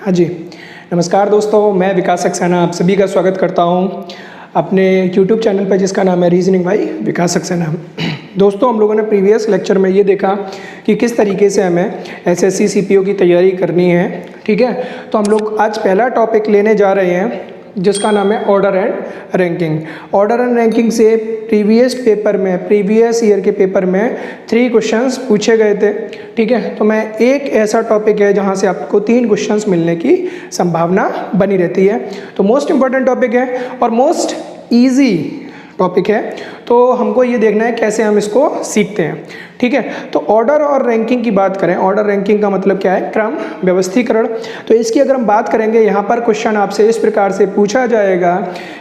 हाँ जी, नमस्कार दोस्तों, मैं विकास सक्सेना आप सभी का स्वागत करता हूँ अपने YouTube चैनल पर जिसका नाम है रीजनिंग बाय विकास सक्सेना। दोस्तों, हम लोगों ने प्रीवियस लेक्चर में ये देखा कि किस तरीके से हमें SSC CPO की तैयारी करनी है। ठीक है, तो हम लोग आज पहला टॉपिक लेने जा रहे हैं जिसका नाम है order and ranking. Order and ranking से प्रीवियस ईयर के पेपर में 3 क्वेश्चंस पूछे गए थे। ठीक है, तो मैं एक ऐसा टॉपिक है जहां से आपको 3 क्वेश्चंस मिलने की संभावना बनी रहती है। तो मोस्ट इंपॉर्टेंट टॉपिक है और मोस्ट ईजी टॉपिक है, तो हमको ये देखना है कैसे हम इसको सीखते हैं। ठीक है, तो ऑर्डर और रैंकिंग की बात करें, ऑर्डर रैंकिंग का मतलब क्या है? क्रम व्यवस्थीकरण। तो इसकी अगर हम बात करेंगे, यहाँ पर क्वेश्चन आपसे इस प्रकार से पूछा जाएगा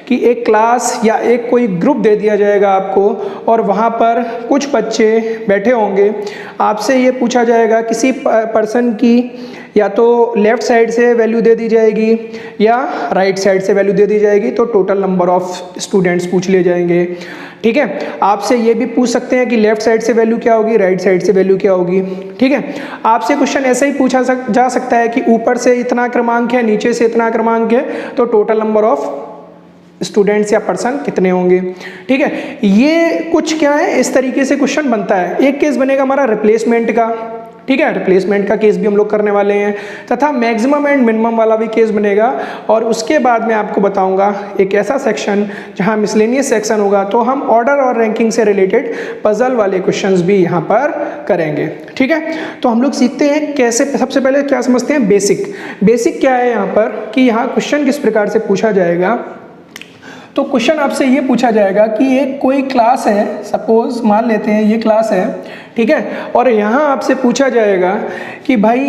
कि एक क्लास या एक कोई ग्रुप दे दिया जाएगा आपको और वहाँ पर कुछ बच्चे बैठे होंगे। आपसे ये पूछा जाएगा किसी पर्सन की या तो लेफ़्ट साइड से वैल्यू दे दी जाएगी या राइट साइड से वैल्यू दे दी जाएगी, तो टोटल नंबर ऑफ स्टूडेंट्स पूछ लिए जाएंगे। ठीक है, आपसे ये भी पूछ सकते हैं कि लेफ़्ट साइड से वैल्यू क्या होगी, राइट साइड से वैल्यू क्या होगी। ठीक है, आपसे क्वेश्चन ऐसे ही पूछा जा सकता है कि ऊपर से इतना क्रमांक है, नीचे से इतना क्रमांक है, तो टोटल नंबर ऑफ स्टूडेंट्स या पर्सन कितने होंगे। ठीक है, ये कुछ क्या है, इस तरीके से क्वेश्चन बनता है। एक केस बनेगा हमारा रिप्लेसमेंट का। ठीक है, रिप्लेसमेंट का केस भी हम लोग करने वाले हैं, तथा मैक्सिमम एंड मिनिमम वाला भी केस बनेगा। और उसके बाद मैं आपको बताऊंगा एक ऐसा सेक्शन जहां मिसलेनियस सेक्शन होगा, तो हम ऑर्डर और रैंकिंग से रिलेटेड पजल वाले क्वेश्चंस भी यहां पर करेंगे। ठीक है, तो हम लोग सीखते हैं कैसे। सबसे पहले क्या समझते हैं, बेसिक क्या है यहाँ पर कि यहाँ क्वेश्चन किस प्रकार से पूछा जाएगा। तो क्वेश्चन आपसे ये पूछा जाएगा कि एक कोई क्लास है, सपोज मान लेते हैं ये क्लास है। ठीक है, और यहाँ आपसे पूछा जाएगा कि भाई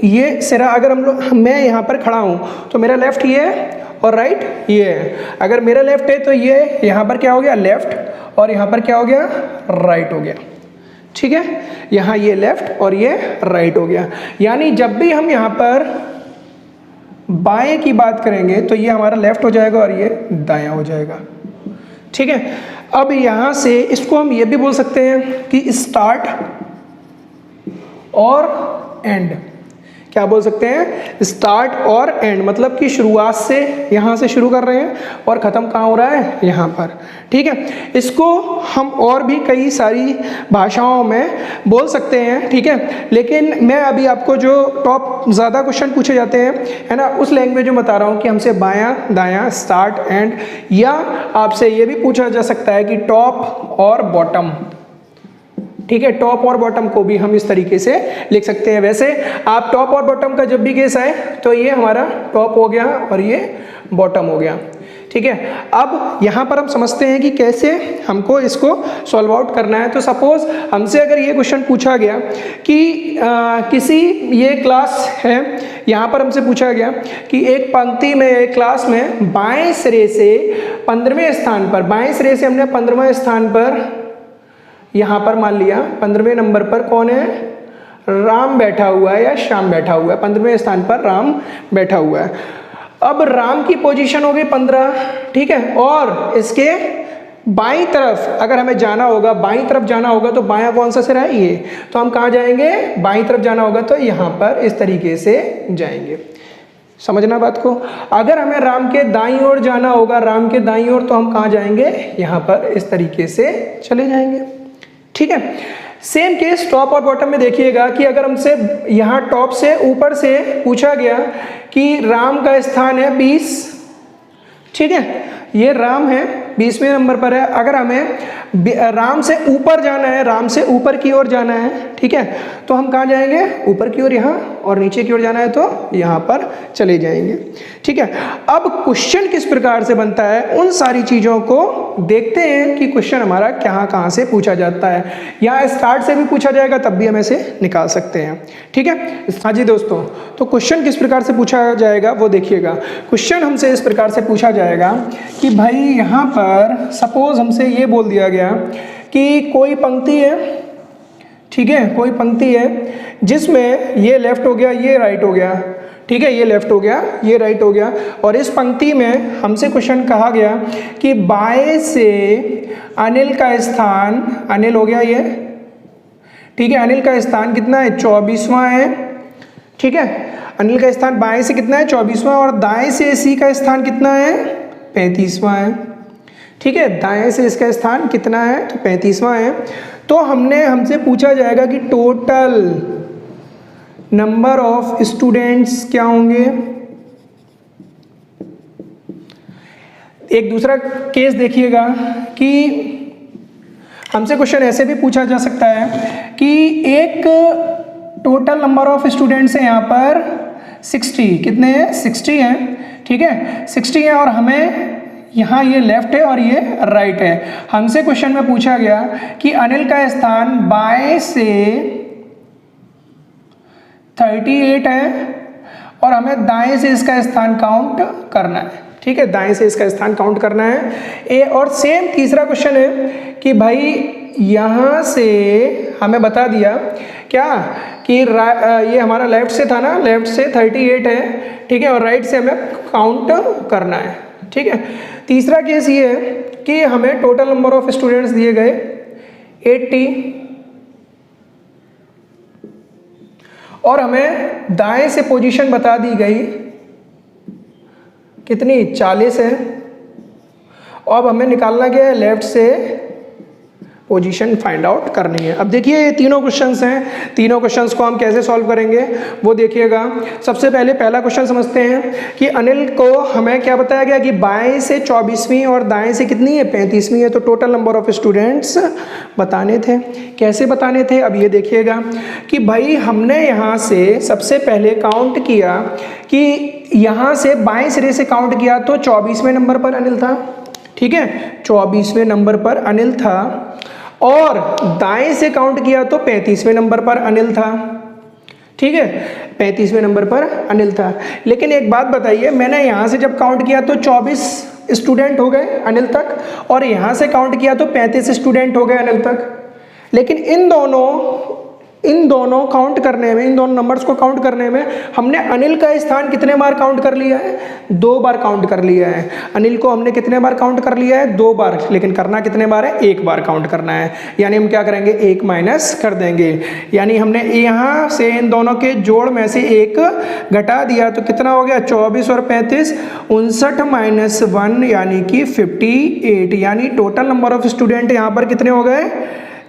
ये सिरा, अगर मैं यहाँ पर खड़ा हूँ तो मेरा लेफ्ट ये है और राइट ये है। अगर मेरा लेफ्ट है तो ये यहाँ पर क्या हो गया, लेफ्ट, और यहाँ पर क्या हो गया, राइट हो गया। ठीक है, यहाँ ये लेफ्ट और ये राइट हो गया। यानी जब भी हम यहाँ पर बाएं की बात करेंगे तो ये हमारा लेफ्ट हो जाएगा और ये दायां हो जाएगा। ठीक है, अब यहां से इसको हम ये भी बोल सकते हैं कि स्टार्ट और एंड। क्या बोल सकते हैं, स्टार्ट और एंड, मतलब कि शुरुआत से यहाँ से शुरू कर रहे हैं और ख़त्म कहाँ हो रहा है, यहाँ पर। ठीक है, इसको हम और भी कई सारी भाषाओं में बोल सकते हैं। ठीक है, लेकिन मैं अभी आपको जो टॉप ज़्यादा क्वेश्चन पूछे जाते हैं, है ना, उस लैंग्वेज में बता रहा हूँ कि हमसे बायां दायां, स्टार्ट एंड, या आपसे ये भी पूछा जा सकता है कि टॉप और बॉटम। ठीक है, टॉप और बॉटम को भी हम इस तरीके से लिख सकते हैं। वैसे आप टॉप और बॉटम का जब भी केस आए तो ये हमारा टॉप हो गया और ये बॉटम हो गया। ठीक है, अब यहाँ पर हम समझते हैं कि कैसे हमको इसको सॉल्व आउट करना है। तो सपोज हमसे अगर ये क्वेश्चन पूछा गया कि किसी ये क्लास है, यहाँ पर हमसे पूछा गया कि एक पंक्ति में, एक क्लास में बाएं सिरे से 15वें स्थान पर, बाएं सिरे से हमने 15वें स्थान पर यहाँ पर मान लिया 15वें नंबर पर कौन है, राम बैठा हुआ है या श्याम बैठा हुआ है। 15वें स्थान पर राम बैठा हुआ है। अब राम की पोजीशन हो गई 15। ठीक है, और इसके बाईं तरफ अगर हमें जाना होगा, बाईं तरफ जाना होगा तो बायां कौन सा सिरा है, ये, तो हम कहाँ जाएंगे, बाईं तरफ जाना होगा तो यहाँ पर इस तरीके से जाएंगे। समझना बात को। अगर हमें राम के दाईं ओर जाना होगा, राम के दाईं ओर, तो हम कहाँ जाएंगे, यहाँ पर इस तरीके से चले जाएंगे। ठीक है, सेम केस टॉप और बॉटम में देखिएगा कि अगर हमसे यहाँ टॉप से ऊपर से पूछा गया कि राम का स्थान है 20। ठीक है, ये राम है 20वें नंबर पर है। अगर हमें राम से ऊपर जाना है, राम से ऊपर की ओर जाना है, ठीक है, तो हम कहाँ जाएंगे, ऊपर की ओर यहाँ, और नीचे की ओर जाना है तो यहाँ पर चले जाएंगे। ठीक है, अब क्वेश्चन किस प्रकार से बनता है, उन सारी चीज़ों को देखते हैं कि क्वेश्चन हमारा कहाँ से पूछा जाता है। यहाँ स्टार्ट से भी पूछा जाएगा तब भी हम ऐसे निकाल सकते हैं। ठीक है, हाँ जी दोस्तों, तो क्वेश्चन किस प्रकार से पूछा जाएगा वो देखिएगा। क्वेश्चन हमसे इस प्रकार से पूछा जाएगा कि भाई यहाँ पर सपोज हमसे ये बोल दिया गया कि कोई पंक्ति है। ठीक है, कोई पंक्ति है जिसमें ये लेफ्ट हो गया, ये राइट हो गया। ठीक है, ये लेफ्ट हो गया, ये राइट हो गया, और इस पंक्ति में हमसे क्वेश्चन कहा गया कि बाएं से अनिल का स्थान, अनिल हो गया ये, ठीक है, अनिल का स्थान कितना है, 24वां है। ठीक है, अनिल का स्थान बाएं से कितना है 24वां, और दाएं से सी का स्थान कितना है 35वां है। ठीक है, दाएं से इसका स्थान कितना है तो 35वां है। तो हमसे पूछा जाएगा कि टोटल नंबर ऑफ स्टूडेंट्स क्या होंगे। एक दूसरा केस देखिएगा कि हमसे क्वेश्चन ऐसे भी पूछा जा सकता है कि एक टोटल नंबर ऑफ स्टूडेंट्स है यहाँ पर 60, कितने हैं 60 हैं। ठीक है, 60 है और हमें यहाँ ये लेफ्ट है और ये राइट है। हमसे क्वेश्चन में पूछा गया कि अनिल का स्थान बाएं से 38 है और हमें दाएं से इसका स्थान काउंट करना है। ठीक है, दाएं से इसका स्थान काउंट करना है। और सेम तीसरा क्वेश्चन है कि भाई यहाँ से हमें बता दिया क्या कि ये हमारा लेफ्ट से था ना, लेफ्ट से 38 है। ठीक है, और राइट से हमें काउंट करना है। ठीक है, तीसरा केस ये है कि हमें टोटल नंबर ऑफ स्टूडेंट्स दिए गए 80 और हमें दाएं से पोजीशन बता दी गई कितनी 40 है। अब हमें निकालना क्या है, लेफ्ट से पोजीशन फाइंड आउट करनी है। अब देखिए ये तीनों क्वेश्चंस हैं, तीनों क्वेश्चंस को हम कैसे सॉल्व करेंगे वो देखिएगा। सबसे पहले पहला क्वेश्चन समझते हैं कि अनिल को हमें क्या बताया गया कि बाएं से 24वीं और दाएं से कितनी है 35वीं है। तो टोटल नंबर ऑफ स्टूडेंट्स बताने थे। कैसे बताने थे, अब ये देखिएगा कि भाई हमने यहाँ से सबसे पहले काउंट किया कि यहाँ से बाएं सिरे से काउंट किया तो 24वें नंबर पर अनिल था। ठीक है, 24वें नंबर पर अनिल था और दाएं से काउंट किया तो 35वें नंबर पर अनिल था। ठीक है, 35वें नंबर पर अनिल था। लेकिन एक बात बताइए, मैंने यहाँ से जब काउंट किया तो 24 स्टूडेंट हो गए अनिल तक और यहाँ से काउंट किया तो 35 स्टूडेंट हो गए अनिल तक। लेकिन इन दोनों काउंट करने में, इन दोनों नंबर्स को काउंट करने में हमने अनिल का स्थान कितने बार काउंट कर लिया है, 2 बार काउंट कर लिया है। अनिल को हमने कितने बार काउंट कर लिया है, 2 बार। लेकिन करना कितने बार है, 1 बार काउंट करना है। यानी हम क्या करेंगे, 1 माइनस कर देंगे। यानी हमने यहाँ से इन दोनों के जोड़ में से 1 घटा दिया तो कितना हो गया 24 और 35, 59 माइनस 1 यानी कि 58। यानी टोटल नंबर ऑफ स्टूडेंट यहाँ पर कितने हो गए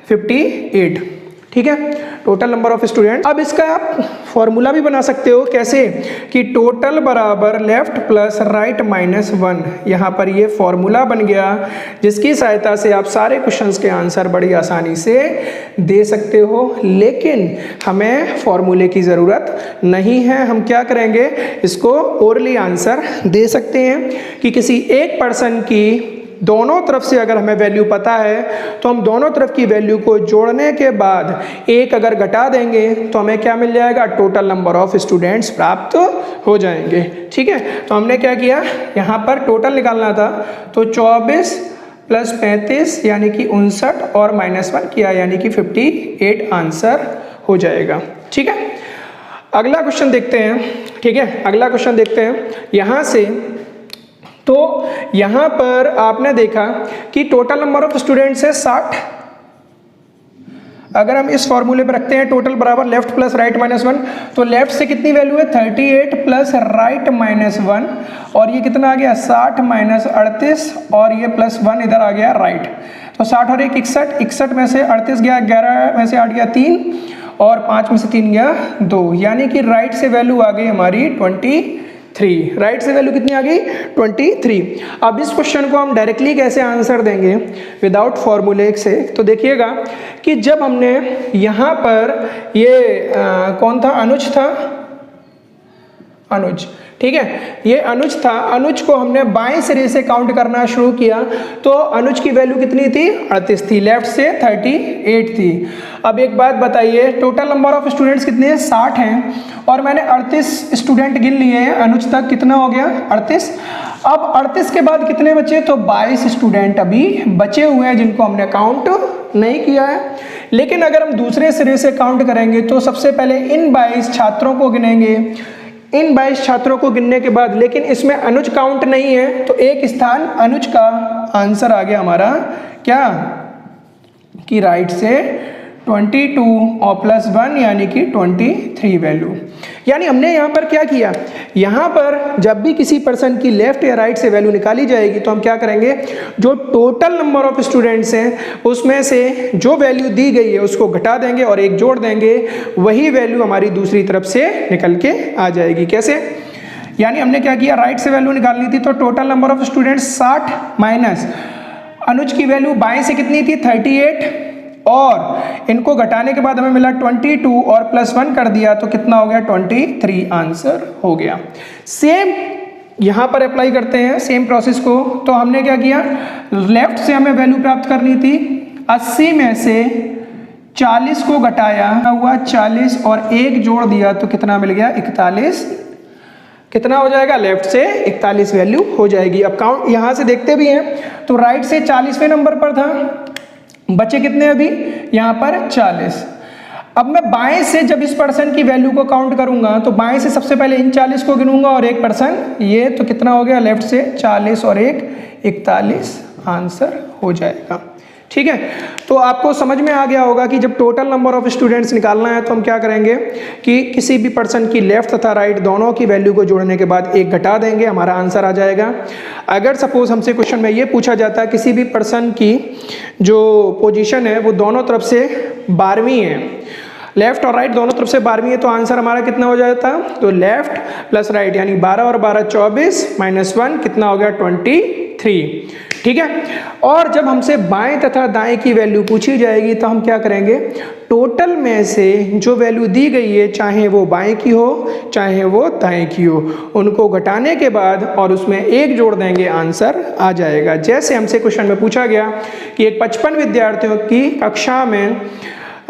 58। ठीक है, टोटल नंबर ऑफ स्टूडेंट। अब इसका आप फॉर्मूला भी बना सकते हो। कैसे कि टोटल बराबर लेफ्ट प्लस राइट माइनस 1। यहाँ पर ये फॉर्मूला बन गया जिसकी सहायता से आप सारे क्वेश्चंस के आंसर बड़ी आसानी से दे सकते हो। लेकिन हमें फॉर्मूले की ज़रूरत नहीं है। हम क्या करेंगे, इसको ओरली आंसर दे सकते हैं कि किसी एक पर्सन की दोनों तरफ से अगर हमें वैल्यू पता है तो हम दोनों तरफ की वैल्यू को जोड़ने के बाद 1 अगर घटा देंगे तो हमें क्या मिल जाएगा, टोटल नंबर ऑफ स्टूडेंट्स प्राप्त हो जाएंगे। ठीक है, तो हमने क्या किया, यहाँ पर टोटल निकालना था तो 24 प्लस 35 यानी कि 59 और माइनस 1 किया यानी कि 58 आंसर हो जाएगा। ठीक है, अगला क्वेश्चन देखते हैं। ठीक है, अगला क्वेश्चन देखते हैं यहाँ से। तो यहाँ पर आपने देखा कि टोटल नंबर ऑफ स्टूडेंट्स है 60। अगर हम इस फॉर्मूले पर रखते हैं टोटल बराबर लेफ्ट प्लस राइट माइनस 1, तो लेफ्ट से कितनी वैल्यू है 38 प्लस राइट माइनस 1 और ये कितना आ गया 60 माइनस 38 और ये प्लस 1 इधर आ गया राइट। तो 60 और 1 61, 61 में से 38 गया, 11 में से 8 गया 3 और 5 में से 3 गया 2। यानी कि राइट से वैल्यू आ गई हमारी 23। राइट से वैल्यू कितनी आ गई 23। अब इस क्वेश्चन को हम डायरेक्टली कैसे आंसर देंगे विदाउट फॉर्मूले से, तो देखिएगा कि जब हमने यहाँ पर ये कौन था, अनुज था, अनुज। ठीक है, ये अनुज था। अनुज को हमने बाएं सिरे से काउंट करना शुरू किया तो अनुज की वैल्यू कितनी थी 38 थी, लेफ्ट से 38 थी। अब एक बात बताइए, टोटल नंबर ऑफ स्टूडेंट्स कितने हैं 60 हैं और मैंने 38 स्टूडेंट गिन लिए हैं अनुज तक, कितना हो गया 38। अब 38 के बाद कितने बचे, तो 22 स्टूडेंट अभी बचे हुए हैं जिनको हमने काउंट नहीं किया है। लेकिन अगर हम दूसरे सिरे से काउंट करेंगे तो सबसे पहले इन 22 छात्रों को गिनेंगे। इन 22 छात्रों को गिनने के बाद, लेकिन इसमें अनुज काउंट नहीं है तो एक स्थान अनुज का आंसर आ गया हमारा क्या कि राइट से 22 और प्लस 1 यानी कि 23 वैल्यू। यानी हमने यहाँ पर क्या किया, यहाँ पर जब भी किसी पर्सन की लेफ्ट या राइट से वैल्यू निकाली जाएगी तो हम क्या करेंगे, जो टोटल नंबर ऑफ स्टूडेंट्स हैं उसमें से जो वैल्यू दी गई है उसको घटा देंगे और एक जोड़ देंगे, वही वैल्यू हमारी दूसरी तरफ से निकल के आ जाएगी। कैसे, यानी हमने क्या किया, राइट से वैल्यू निकालनी थी तो total number of students 60 minus Anuj की वैल्यू बाएं से कितनी थी 38, और इनको घटाने के बाद हमें मिला 22 और +1 कर दिया तो कितना हो गया 23 आंसर हो गया। सेम यहाँ पर अप्लाई करते हैं सेम प्रोसेस को। तो हमने क्या किया, लेफ्ट से हमें वैल्यू प्राप्त करनी थी, 80 में से 40 को घटाया हुआ 40 और 1 जोड़ दिया तो कितना मिल गया 41, कितना हो जाएगा, लेफ्ट से 41 वैल्यू हो जाएगी। अब काउंट यहाँ से देखते भी हैं तो राइट से 40वें नंबर पर था, बचे कितने अभी यहाँ पर 40। अब मैं बाएं से जब इस पर्सन की वैल्यू को काउंट करूंगा तो बाएं से सबसे पहले इन 40 को गिनूंगा और एक पर्सन ये, तो कितना हो गया, लेफ्ट से 40 और 1 41 आंसर हो जाएगा। ठीक है, तो आपको समझ में आ गया होगा कि जब टोटल नंबर ऑफ स्टूडेंट्स निकालना है तो हम क्या करेंगे कि किसी भी पर्सन की लेफ्ट तथा राइट दोनों की वैल्यू को जोड़ने के बाद एक घटा देंगे, हमारा आंसर आ जाएगा। अगर सपोज हमसे क्वेश्चन में ये पूछा जाता है किसी भी पर्सन की जो पोजीशन है वो दोनों तरफ से 12वीं है, लेफ्ट और राइट दोनों तरफ से 12वीं है, तो आंसर हमारा कितना हो जाता है, तो लेफ्ट प्लस राइट यानी 12 और 12 24 -1 कितना हो गया 23। ठीक है, और जब हमसे बाएं तथा दाएं की वैल्यू पूछी जाएगी तो हम क्या करेंगे, टोटल में से जो वैल्यू दी गई है चाहे वो बाएं की हो चाहे वो दाएं की हो, उनको घटाने के बाद और उसमें 1 जोड़ देंगे, आंसर आ जाएगा। जैसे हमसे क्वेश्चन में पूछा गया कि एक 55 विद्यार्थियों की कक्षा में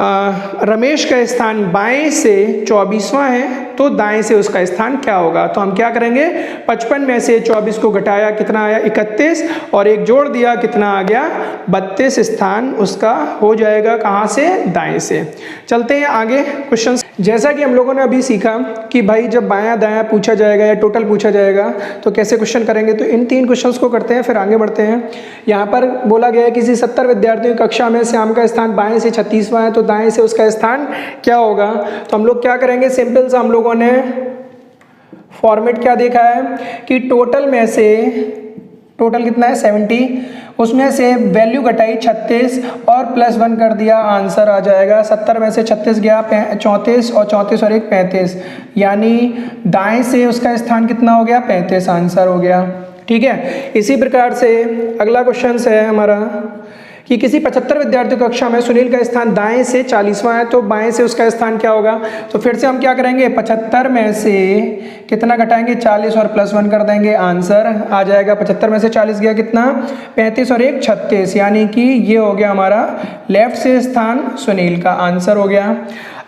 रमेश का स्थान बाएं से 24वां है तो दाएं से उसका स्थान क्या होगा, तो हम क्या करेंगे, 55 में से 24 को घटाया कितना आया 31 और 1 जोड़ दिया कितना आ गया 32 स्थान उसका हो जाएगा, कहाँ से, दाएं से। चलते हैं आगे क्वेश्चन। जैसा कि हम लोगों ने अभी सीखा कि भाई जब बायां दायां पूछा जाएगा या टोटल पूछा जाएगा तो कैसे क्वेश्चन करेंगे, तो इन 3 क्वेश्चंस को करते हैं फिर आगे बढ़ते हैं। यहाँ पर बोला गया है किसी 70 विद्यार्थियों की कक्षा में श्याम का स्थान बाएं से 36वां है तो दाएं से उसका स्थान क्या होगा, तो हम लोग क्या करेंगे, सिंपल सा हम लोगों ने फॉर्मेट क्या देखा है कि टोटल में से, टोटल कितना है 70, उसमें से वैल्यू घटाई 36 और +1 कर दिया, आंसर आ जाएगा। 70 में से 36 गया 34 और 34 और 1 35, यानी दाएं से उसका स्थान कितना हो गया 35 आंसर हो गया। ठीक है, इसी प्रकार से अगला क्वेश्चन है हमारा कि किसी 75 विद्यार्थियों कक्षा में सुनील का स्थान दाएं से 40वां है तो बाएं से उसका स्थान क्या होगा, तो फिर से हम क्या करेंगे, 75 में से कितना घटाएंगे 40 और +1 कर देंगे, आंसर आ जाएगा। 75 में से 40 गया कितना 35 और 1 36, यानी कि ये हो गया हमारा लेफ्ट से स्थान सुनील का, आंसर हो गया।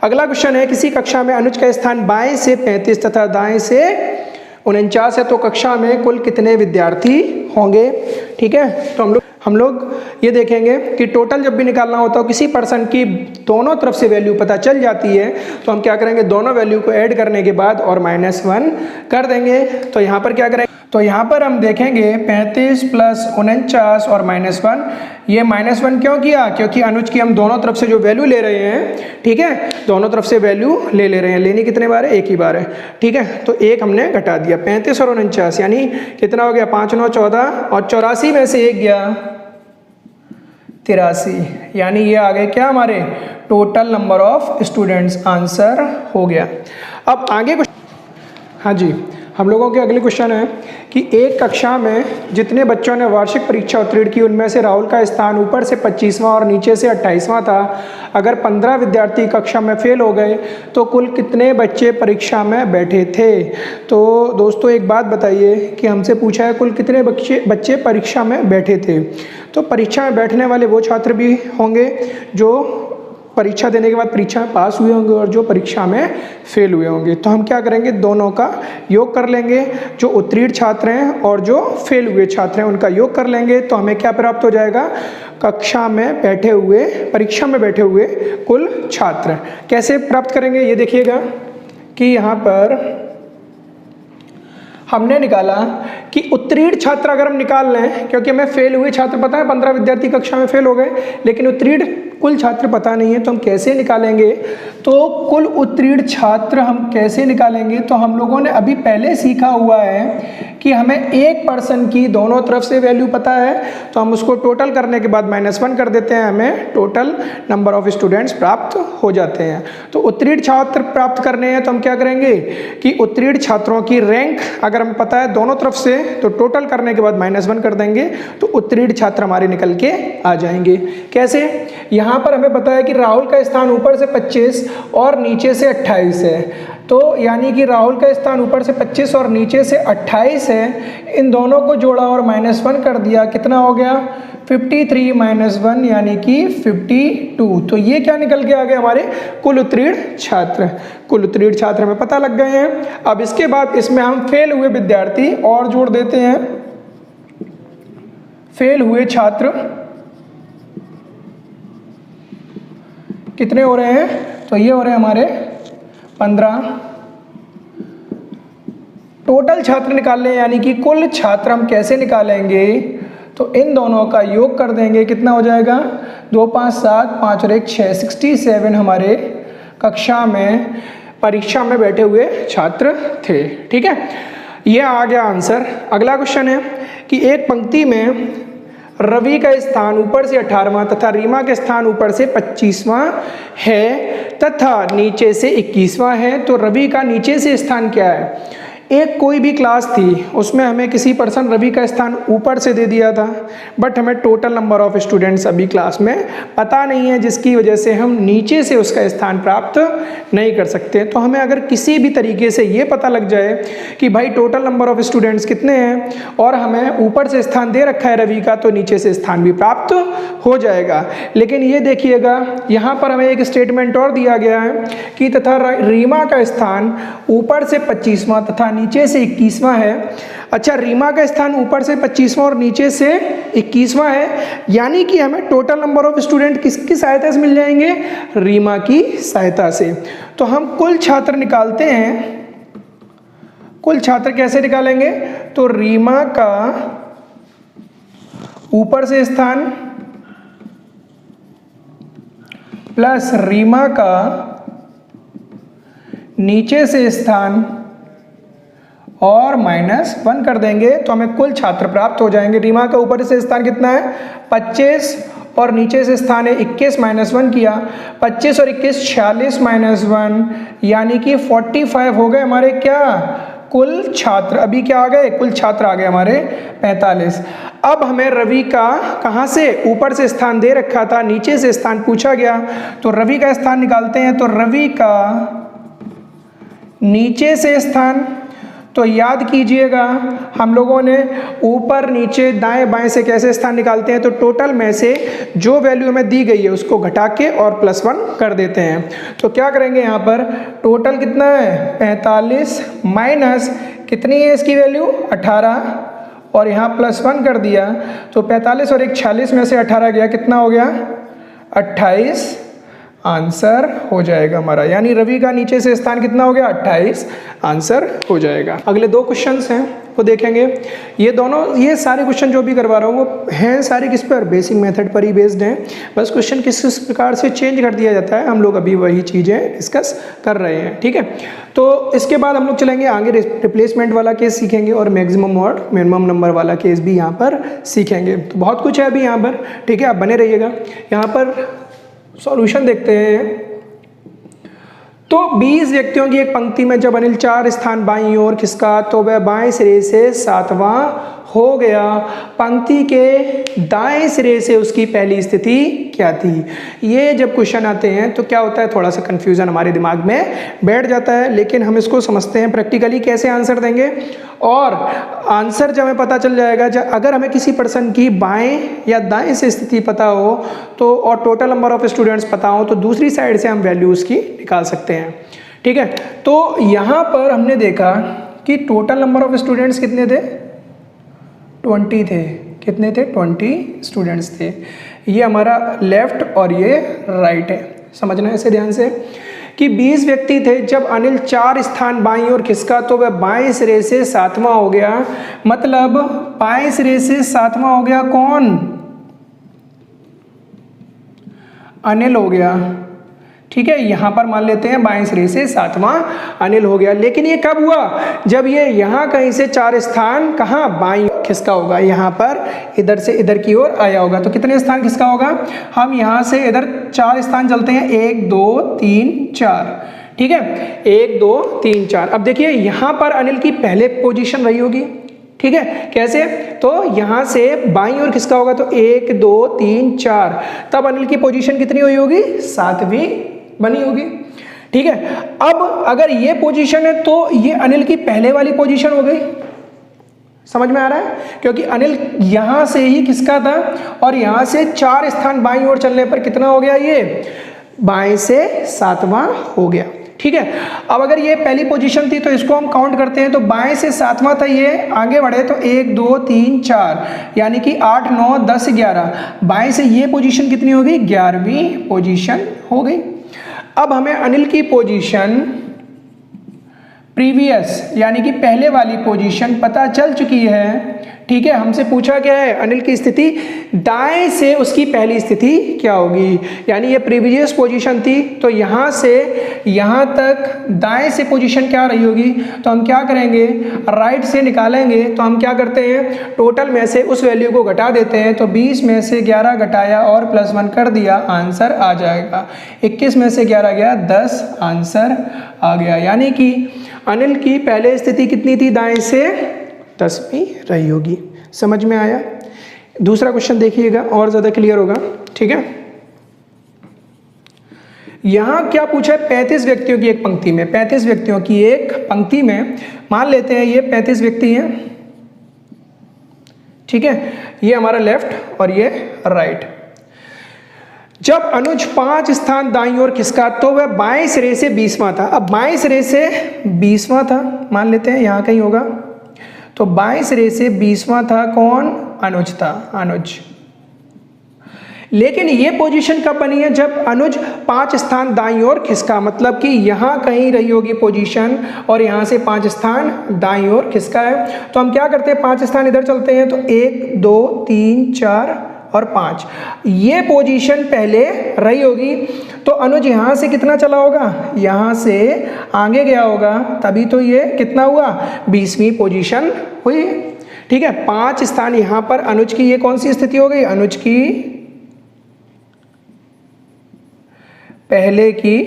अगला क्वेश्चन है किसी कक्षा में अनुज का स्थान बाएं से 35 तथा दाएं से 49 है तो कक्षा में कुल कितने विद्यार्थी होंगे। ठीक है, तो हम लोग ये देखेंगे कि टोटल जब भी निकालना होता है किसी पर्सन की दोनों तरफ से वैल्यू पता चल जाती है तो हम क्या करेंगे, दोनों वैल्यू को ऐड करने के बाद और -1 कर देंगे। तो यहाँ पर क्या करेंगे, तो यहाँ पर हम देखेंगे 35 + 49 और -1, ये -1 क्यों किया, क्योंकि अनुज की हम दोनों तरफ से जो वैल्यू ले रहे हैं, ठीक है, दोनों तरफ से वैल्यू ले रहे हैं, लेनी कितने बार है, एक ही बार है। ठीक है, तो 1 हमने घटा दिया, 35 और 49 यानी कितना हो गया 5 9 14 और 84 में से 1 गया 83, यानी ये आ गए क्या हमारे total number of students, answer हो गया। अब आगे कुछ, हाँ जी, हम लोगों के अगले क्वेश्चन है कि एक कक्षा में जितने बच्चों ने वार्षिक परीक्षा उत्तीर्ण की उनमें से राहुल का स्थान ऊपर से 25वां और नीचे से 28वां था। अगर 15 विद्यार्थी कक्षा में फेल हो गए तो कुल कितने बच्चे परीक्षा में बैठे थे। तो दोस्तों एक बात बताइए कि हमसे पूछा है कुल कितने बच्चे परीक्षा में बैठे थे, तो परीक्षा में बैठने वाले वो छात्र भी होंगे जो परीक्षा देने के बाद परीक्षा में पास हुए होंगे और जो परीक्षा में फेल हुए होंगे। तो हम क्या करेंगे, दोनों का योग कर लेंगे, जो उत्तीर्ण छात्र हैं और जो फेल हुए छात्र हैं उनका योग कर लेंगे तो हमें क्या प्राप्त हो जाएगा, कक्षा में बैठे हुए, परीक्षा में बैठे हुए कुल छात्र। कैसे प्राप्त करेंगे ये देखिएगा कि यहाँ पर हमने निकाला कि उत्तीर्ण छात्र अगर हम निकाल लें, क्योंकि हमें फेल हुए छात्र पता है 15 विद्यार्थी कक्षा में फेल हो गए, लेकिन उत्तीर्ण कुल छात्र पता नहीं है, तो हम कैसे निकालेंगे? तो कुल उत्तीर्ण छात्र हम कैसे निकालेंगे? तो हम लोगों ने अभी पहले सीखा हुआ है कि हमें एक पर्सन की दोनों तरफ से वैल्यू पता है, तो हम उसको टोटल करने के बाद -1 कर देते हैं, हमें टोटल नंबर ऑफ स्टूडेंट्स प्राप्त हो जाते हैं। तो उत्तीर्ण छात्र प्राप्त करने हैं तो हम क्या करेंगे कि उत्तीर्ण छात्रों की रैंक अगर हमें पता है दोनों तरफ से, तो टोटल करने के बाद -1 कर देंगे, तो उत्तीर्ण छात्र हमारे निकल के आ जाएंगे। कैसे? यहाँ पर हमें पता है कि राहुल का स्थान ऊपर से 25 और नीचे से 28 है, तो यानी कि राहुल का स्थान ऊपर से 25 और नीचे से 28 है, इन दोनों को जोड़ा और -1 कर दिया, कितना हो गया? 53 - 1 यानी कि 52। तो ये क्या निकल के आ गए हमारे कुल उत्तीर्ण छात्र। कुल उत्तीर्ण छात्र हमें पता लग गए हैं। अब इसके बाद इसमें हम फेल हुए विद्यार्थी और जोड़ देते हैं। फेल हुए छात्र कितने हो रहे हैं? तो ये हो रहे हैं हमारे 15। टोटल छात्र निकाल लें, यानी कि कुल छात्र हम कैसे निकालेंगे? तो इन दोनों का योग कर देंगे, कितना हो जाएगा? 2 5 7 5 और 1 6, 67 हमारे कक्षा में परीक्षा में बैठे हुए छात्र थे। ठीक है, यह आ गया आंसर। अगला क्वेश्चन है कि एक पंक्ति में रवि का स्थान ऊपर से 18वां तथा रीमा के स्थान ऊपर से 25वां है तथा नीचे से 21वां है, तो रवि का नीचे से स्थान क्या है? एक कोई भी क्लास थी, उसमें हमें किसी पर्सन रवि का स्थान ऊपर से दे दिया था, बट हमें टोटल नंबर ऑफ स्टूडेंट्स अभी क्लास में पता नहीं है, जिसकी वजह से हम नीचे से उसका स्थान प्राप्त नहीं कर सकते। तो हमें अगर किसी भी तरीके से ये पता लग जाए कि भाई टोटल नंबर ऑफ स्टूडेंट्स कितने हैं और हमें ऊपर से स्थान दे रखा है रवि का, तो नीचे से स्थान भी प्राप्त हो जाएगा। लेकिन ये देखिएगा, यहाँ पर हमें एक स्टेटमेंट और दिया गया है कि तथा रीमा का स्थान ऊपर से 25वां तथा नीचे से 21वां है। अच्छा, रीमा का स्थान ऊपर से 25वां और नीचे से 21वां है, यानी कि हमें टोटल नंबर ऑफ स्टूडेंट किसकी सहायता से मिल जाएंगे? रीमा की सहायता से। तो हम कुल छात्र निकालते हैं। कुल छात्र कैसे निकालेंगे? तो रीमा का ऊपर से स्थान प्लस रीमा का नीचे से स्थान और -1 कर देंगे, तो हमें कुल छात्र प्राप्त हो जाएंगे। रीमा का ऊपर से स्थान कितना है? 25 और नीचे से स्थान है 21 -1 किया, 25 और 21 46 -1 यानी कि 45 हो गए हमारे क्या कुल छात्र। अभी क्या आ गए? कुल छात्र आ गए हमारे 45। अब हमें रवि का कहाँ से? ऊपर से स्थान दे रखा था, नीचे से स्थान पूछा गया, तो रवि का स्थान निकालते हैं। तो रवि का नीचे से स्थान, तो याद कीजिएगा हम लोगों ने ऊपर नीचे दाएं बाएं से कैसे स्थान निकालते हैं, तो टोटल में से जो वैल्यू हमें दी गई है उसको घटा के और +1 कर देते हैं। तो क्या करेंगे यहाँ पर? टोटल कितना है? 45 माइनस कितनी है इसकी वैल्यू? 18 और यहाँ +1 कर दिया, तो 45 और 1 46 में से 18 गया, कितना हो गया? 28 आंसर हो जाएगा हमारा। यानी रवि का नीचे से स्थान कितना हो गया? 28 आंसर हो जाएगा। अगले 2 क्वेश्चंस हैं वो देखेंगे। ये सारे क्वेश्चन जो भी करवा रहा हूँ वो हैं सारे किस पर? बेसिक मेथड पर ही बेस्ड हैं। बस क्वेश्चन किस प्रकार से चेंज कर दिया जाता है, हम लोग अभी वही चीज़ें डिस्कस कर रहे हैं। ठीक है, तो इसके बाद हम लोग चलेंगे आगे, रिप्लेसमेंट वाला केस सीखेंगे और मैक्सिमम और मिनिमम नंबर वाला केस भी यहाँ पर सीखेंगे। तो बहुत कुछ है अभी यहाँ पर। ठीक है, आप बने रहिएगा। यहाँ पर सॉल्यूशन देखते हैं। तो 20 व्यक्तियों की एक पंक्ति में जब अनिल 4 स्थान बाईं ओर खिसका तो वह बाएं सिरे से 7वां हो गया। पंक्ति के दाएं सिरे से उसकी पहली स्थिति क्या थी? ये जब क्वेश्चन आते हैं तो क्या होता है, थोड़ा सा कंफ्यूजन हमारे दिमाग में बैठ जाता है, लेकिन हम इसको समझते हैं प्रैक्टिकली कैसे आंसर देंगे। और आंसर जब हमें पता चल जाएगा, अगर हमें किसी पर्सन की बाएं या दाएं से स्थिति पता हो तो और टोटल नंबर ऑफ स्टूडेंट्स पता हो तो दूसरी साइड से हम वैल्यू उसकी निकाल सकते हैं। ठीक है, तो यहाँ पर हमने देखा कि टोटल नंबर ऑफ स्टूडेंट्स कितने थे? 20 थे। कितने थे? 20 स्टूडेंट्स थे। ये हमारा लेफ्ट और ये राइट है। समझना है इसे ध्यान से कि 20 व्यक्ति थे, जब अनिल 4 स्थान बाईं ओर खिसका तो वह बाएं सिरे से 7वां हो गया। मतलब बाएं सिरे से 7वां हो गया कौन? अनिल हो गया। ठीक है, यहां पर मान लेते हैं बाएं सिरे से 7वां अनिल हो गया। लेकिन ये कब हुआ? जब ये यहां कहीं से 4 स्थान कहां बाईं ओर खिसका होगा, यहां पर इधर से इधर की ओर आया होगा। तो कितने स्थान खिसका होगा? हम यहां से इधर 4 स्थान चलते हैं, 1 2 3 4। ठीक है, 1 2 3 4। अब देखिए यहां पर अनिल की पहले पोजीशन रही होगी। ठीक है, कैसे? तो यहां से बाईं ओर खिसका होगा तो 1 2 3 4, तब अनिल की पोजीशन कितनी हुई होगी? 7वीं बनी होगी। ठीक है, अब अगर ये पोजीशन है तो ये अनिल की पहले वाली पोजीशन हो गई। समझ में आ रहा है? क्योंकि अनिल यहां से ही खिसका था और यहां से 4 स्थान बाईं ओर चलने पर कितना हो गया? ये बाएं से 7वां हो गया। ठीक है, अब अगर ये पहली पोजीशन थी तो इसको हम काउंट करते हैं, तो बाएं से 7वां था, ये आगे बढ़े तो 1 2 3 4, यानी कि 8 9 10 11। बाएं से ये पोजीशन कितनी हो गई? 11वीं पोजीशन हो गई। अब हमें अनिल की पोजीशन प्रीवियस यानी कि पहले वाली पोजीशन पता चल चुकी है। ठीक है, हमसे पूछा क्या है? अनिल की स्थिति दाएं से उसकी पहली स्थिति क्या होगी, यानी ये प्रीवियस पोजीशन थी, तो यहाँ से यहाँ तक दाएं से पोजीशन क्या रही होगी? तो हम क्या करेंगे? राइट से निकालेंगे। तो हम क्या करते हैं? टोटल में से उस वैल्यू को घटा देते हैं। तो 20 में से 11 घटाया और +1 कर दिया, आंसर आ जाएगा। 21 में से 11 गया 10, आंसर आ गया। यानी कि अनिल की पहले स्थिति कितनी थी? दाएं से 10वीं रही होगी। समझ में आया? दूसरा क्वेश्चन देखिएगा और ज़्यादा क्लियर होगा। ठीक है, यहां क्या पूछा है? 35 व्यक्तियों की एक पंक्ति में, 35 व्यक्तियों की एक पंक्ति में मान लेते हैं ये 35 व्यक्ति हैं। ठीक है, ये हमारा लेफ्ट और ये राइट। जब अनुज 5 स्थान दाईं ओर खिसका तो वह बाएं सिरे से 20वां था। अब बाएं सिरे से 20वां था, मान लेते हैं यहां कहीं होगा, तो बाएं सिरे से 20वां था कौन? अनुज था, अनुज। लेकिन ये पोजीशन कब बनी है? जब अनुज 5 स्थान दाईं ओर खिसका, मतलब कि यहां कहीं रही होगी पोजीशन और यहां से 5 स्थान दाईं ओर खिसका है। तो हम क्या करते हैं? 5 स्थान इधर चलते हैं, तो 1 2 3 4 और 5, ये पोजीशन पहले रही होगी। तो अनुज यहां से कितना चला होगा? यहां से आगे गया होगा, तभी तो ये कितना हुआ? 20वीं पोजीशन हुई। ठीक है, 5 स्थान यहां पर अनुज की ये कौन सी स्थिति हो गई? अनुज की पहले की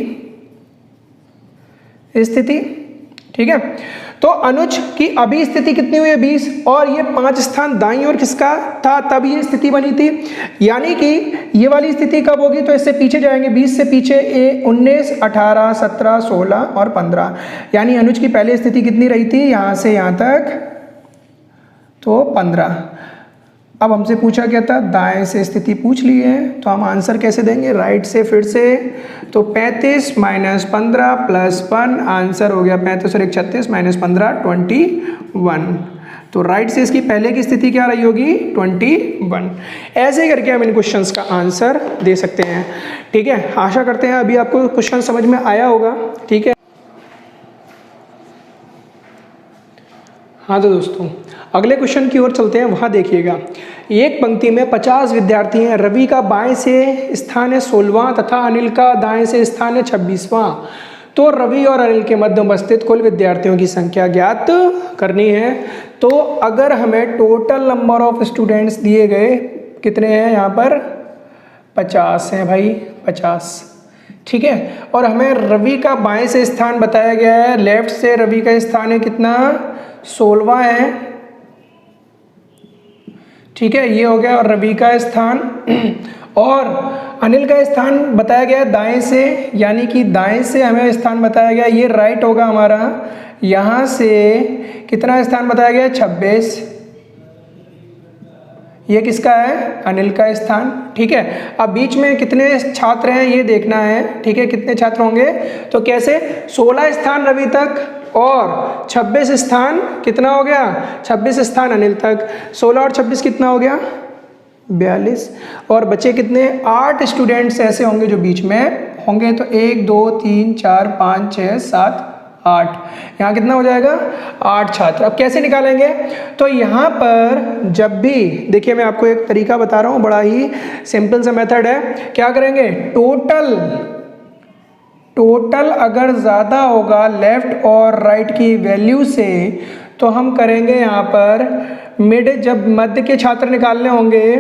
स्थिति। ठीक है, तो अनुज की अभी स्थिति कितनी हुई है? 20, और ये 5 स्थान दाईं ओर किसका था, तब ये स्थिति बनी थी। यानी कि ये वाली स्थिति कब होगी? तो इससे पीछे जाएंगे, 20 से पीछे 19 18 17 16 और 15, यानी अनुज की पहली स्थिति कितनी रही थी? यहां से यहां तक तो 15। अब हमसे पूछा क्या था? दाएं से स्थिति पूछ ली है, तो हम आंसर कैसे देंगे? राइट से फिर से। तो 35 - 15 + 1, आंसर हो गया 35 और 1 36 - 15 21। तो राइट से इसकी पहले की स्थिति क्या रही होगी? 21। ऐसे करके हम इन क्वेश्चंस का आंसर दे सकते हैं। ठीक है, आशा करते हैं अभी आपको क्वेश्चन समझ में आया होगा। ठीक है, हाँ तो दोस्तों अगले क्वेश्चन की ओर चलते हैं। वहाँ देखिएगा, एक पंक्ति में 50 विद्यार्थी हैं। रवि का बाएं से स्थान है 16वां तथा अनिल का दाएं से स्थान है 26वां। तो रवि और अनिल के मध्य उपस्थित कुल विद्यार्थियों की संख्या ज्ञात करनी है। तो अगर हमें टोटल नंबर ऑफ स्टूडेंट्स दिए गए कितने हैं? यहाँ पर 50 हैं भाई, 50। ठीक है, और हमें रवि का बाएं से स्थान बताया गया है, लेफ्ट से रवि का स्थान है कितना? 16वां है। ठीक है, ये हो गया और रवि का स्थान। और अनिल का स्थान बताया गया है दाएं से, यानी कि दाएं से हमें स्थान बताया गया, ये राइट होगा हमारा। यहाँ से कितना स्थान बताया गया? 26। ये किसका है? अनिल का स्थान। ठीक है, अब बीच में कितने छात्र हैं ये देखना है। ठीक है, कितने छात्र होंगे? तो कैसे? 16 स्थान रवि तक और 26 स्थान कितना हो गया? 26 स्थान अनिल तक। 16 और 26 कितना हो गया? 42 और बचे कितने 8 स्टूडेंट्स ऐसे होंगे जो बीच में होंगे। तो 1 2 3 4 5 6 7 8, यहाँ कितना हो जाएगा 8 छात्र। अब कैसे निकालेंगे? तो यहाँ पर जब भी देखिए मैं आपको एक तरीका बता रहा हूँ, बड़ा ही सिंपल सा मेथड है। क्या करेंगे, टोटल अगर ज़्यादा होगा लेफ्ट और राइट की वैल्यू से तो हम करेंगे यहाँ पर मिड, जब मध्य के छात्र निकालने होंगे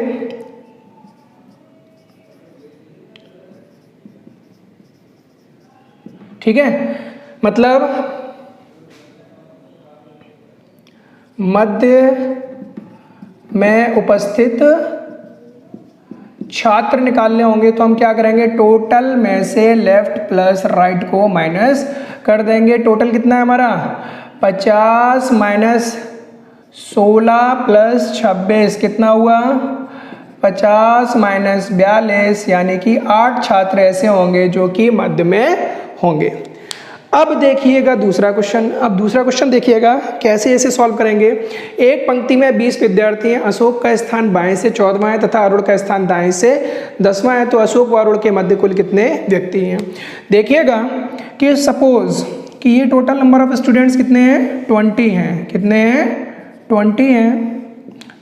ठीक है, मतलब मध्य में उपस्थित छात्र निकालने होंगे तो हम क्या करेंगे, टोटल में से लेफ्ट प्लस राइट को माइनस कर देंगे। टोटल कितना है हमारा 50 माइनस 16 प्लस 26 कितना हुआ 50 माइनस 42, यानी कि 8 छात्र ऐसे होंगे जो कि मध्य में होंगे। अब देखिएगा दूसरा क्वेश्चन। अब दूसरा क्वेश्चन देखिएगा कैसे ऐसे सॉल्व करेंगे। एक पंक्ति में 20 विद्यार्थी हैं। अशोक का स्थान बाएं से 14वां है तथा अरुण का स्थान दाएं से 10वां है, तो अशोक व अरुण के मध्य कुल कितने व्यक्ति हैं। देखिएगा कि सपोज कि ये टोटल नंबर ऑफ स्टूडेंट्स कितने हैं 20 हैं। कितने हैं 20 हैं,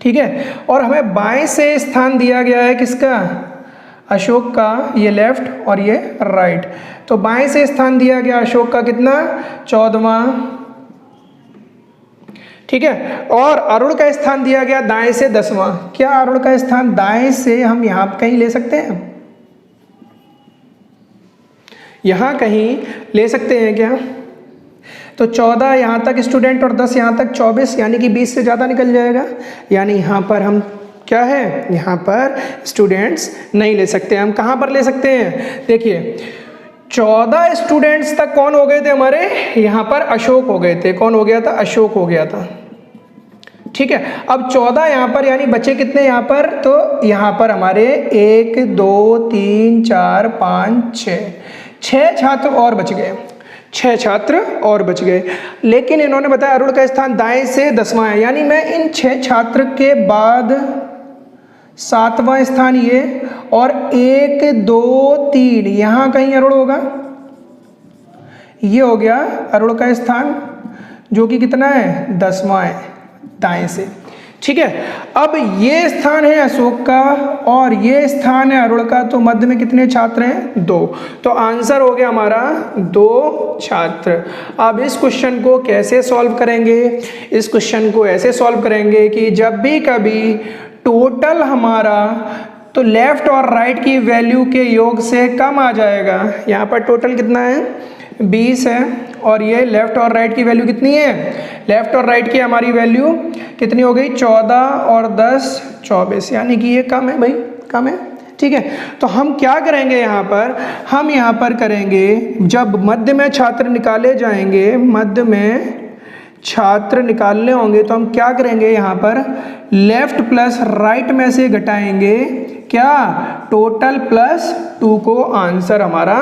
ठीक है। और हमें बाएं से स्थान दिया गया है किसका, अशोक का, ये लेफ्ट और ये राइट। तो बाएं से स्थान दिया गया अशोक का कितना 14वां, ठीक है। और अरुण का स्थान दिया गया दाएं से 10वां। क्या अरुण का स्थान दाएं से हम यहां कहीं ले सकते हैं, यहां कहीं ले सकते हैं क्या? तो 14 यहां तक स्टूडेंट और 10 यहां तक 24, यानी कि 20 से ज़्यादा निकल जाएगा। यानी यहां पर हम क्या है, यहाँ पर स्टूडेंट्स नहीं ले सकते। हम कहाँ पर ले सकते हैं, देखिए 14 स्टूडेंट्स तक कौन हो गए थे हमारे, यहाँ पर अशोक हो गए थे। कौन हो गया था, अशोक हो गया था, ठीक है। अब 14 यहाँ पर, यानी बचे कितने यहाँ पर, तो यहाँ पर हमारे 1 2 3 4 5 6 छात्र और बच गए, 6 छात्र और बच गए। लेकिन इन्होंने बताया अरुण का स्थान दाएं से 10वां है, यानी मैं इन 6 छात्र के बाद 7वां स्थान ये, और 1 2 3 यहाँ कहीं अरुण होगा। ये हो गया अरुण का स्थान जो कि कितना है 10वां है दाएं से, ठीक है। अब ये स्थान है अशोक का और ये स्थान है अरुण का, तो मध्य में कितने छात्र हैं 2। तो आंसर हो गया हमारा 2 छात्र। अब इस क्वेश्चन को कैसे सॉल्व करेंगे, इस क्वेश्चन को ऐसे सॉल्व करेंगे कि जब भी कभी टोटल हमारा तो लेफ्ट और राइट की वैल्यू के योग से कम आ जाएगा। यहाँ पर टोटल कितना है 20 है और ये लेफ्ट और राइट की वैल्यू कितनी है, लेफ्ट और राइट की हमारी वैल्यू कितनी हो गई 14 और 10 24, यानी कि ये कम है भाई, कम है, ठीक है। तो हम क्या करेंगे यहाँ पर, हम यहाँ पर करेंगे जब मध्य में छात्र निकाले जाएंगे, मध्य में छात्र निकालने होंगे तो हम क्या करेंगे, यहाँ पर लेफ्ट प्लस राइट में से घटाएंगे क्या, टोटल प्लस 2 को आंसर हमारा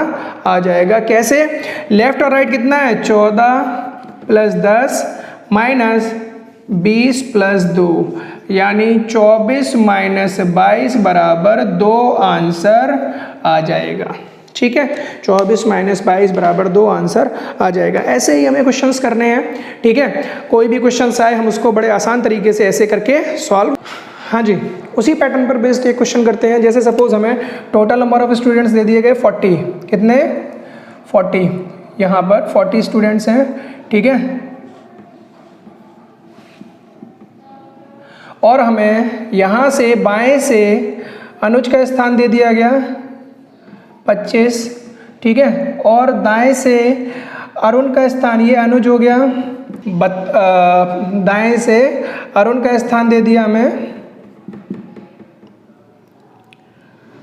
आ जाएगा। कैसे, लेफ्ट और राइट कितना है 14 प्लस 10 माइनस 20 प्लस 2, यानी 24 माइनस 22 बराबर 2 आंसर आ जाएगा, ठीक है। 24 माइनस 22 बराबर 2 आंसर आ जाएगा। ऐसे ही हमें क्वेश्चंस करने हैं, ठीक है। कोई भी क्वेश्चंस आए हम उसको बड़े आसान तरीके से ऐसे करके सॉल्व, हाँ जी, उसी पैटर्न पर बेस्ड एक क्वेश्चन करते हैं। जैसे सपोज हमें total number of students they दिए गए 40, कितने 40, यहाँ पर 40 स्टूडेंट्स हैं, ठीक है। और हमें यहाँ से बाएं से अनुज का स्थान दे दिया गया 25, ठीक है। और दाएं से अरुण का स्थान, ये अनुज हो गया, दाएं से अरुण का स्थान दे दिया हमें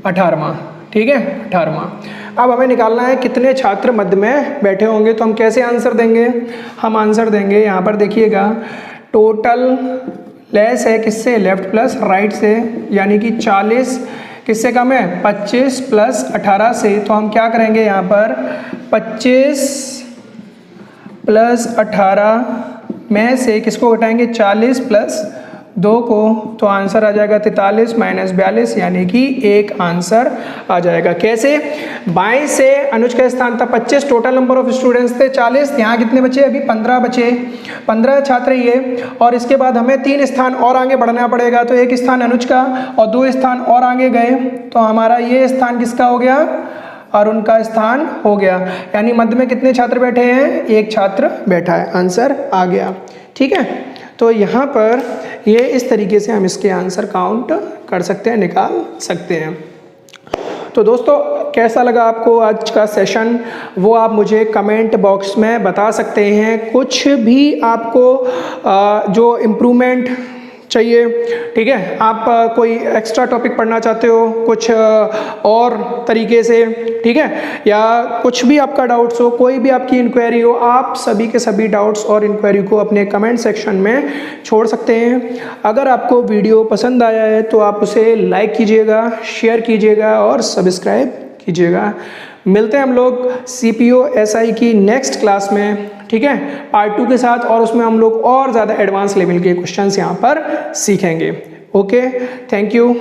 18वां, ठीक है, 18वां। अब हमें निकालना है कितने छात्र मध्य में बैठे होंगे। तो हम कैसे आंसर देंगे, हम आंसर देंगे यहाँ पर देखिएगा टोटल लेस है किससे, लेफ्ट प्लस राइट से, यानी कि 40 किससे कम है 25 प्लस 18 से। तो हम क्या करेंगे यहाँ पर 25 प्लस 18 में से किसको घटाएंगे 40 प्लस 2 को, तो आंसर आ जाएगा 43 माइनस 42, यानी कि 1 आंसर आ जाएगा। कैसे? 22 से अनुज का स्थान था 25, टोटल नंबर ऑफ स्टूडेंट्स थे 40, यहाँ कितने बचे? अभी 15 बचे, 15 छात्र ये, और इसके बाद हमें 3 स्थान और आगे बढ़ना पड़ेगा। तो 1 स्थान अनुज का और 2 स्थान और आगे गए, तो हमारा ये स्थान किसका हो गया? अरुण का स्थान हो गया। यानी मध्य में कितने छात्र बैठे हैं? 1 छात्र बैठा है, आंसर आ गया। ठीक है, तो यहाँ पर ये इस तरीके से हम इसके आंसर काउंट कर सकते हैं, निकाल सकते हैं। तो दोस्तों, कैसा लगा आपको आज का सेशन, वो आप मुझे कमेंट बॉक्स में बता सकते हैं। कुछ भी आपको जो इम्प्रूवमेंट चाहिए, ठीक है, आप कोई एक्स्ट्रा टॉपिक पढ़ना चाहते हो कुछ और तरीके से, ठीक है, या कुछ भी आपका डाउट्स हो, कोई भी आपकी इंक्वायरी हो, आप सभी के सभी डाउट्स और इंक्वायरी को अपने कमेंट सेक्शन में छोड़ सकते हैं। अगर आपको वीडियो पसंद आया है तो आप उसे लाइक कीजिएगा, शेयर कीजिएगा और सब्सक्राइब कीजिएगा। मिलते हैं हम लोग CPO SI की नेक्स्ट क्लास में, ठीक है, पार्ट 2 के साथ, और उसमें हम लोग और ज़्यादा एडवांस लेवल के क्वेश्चंस यहाँ पर सीखेंगे। Okay, thank you.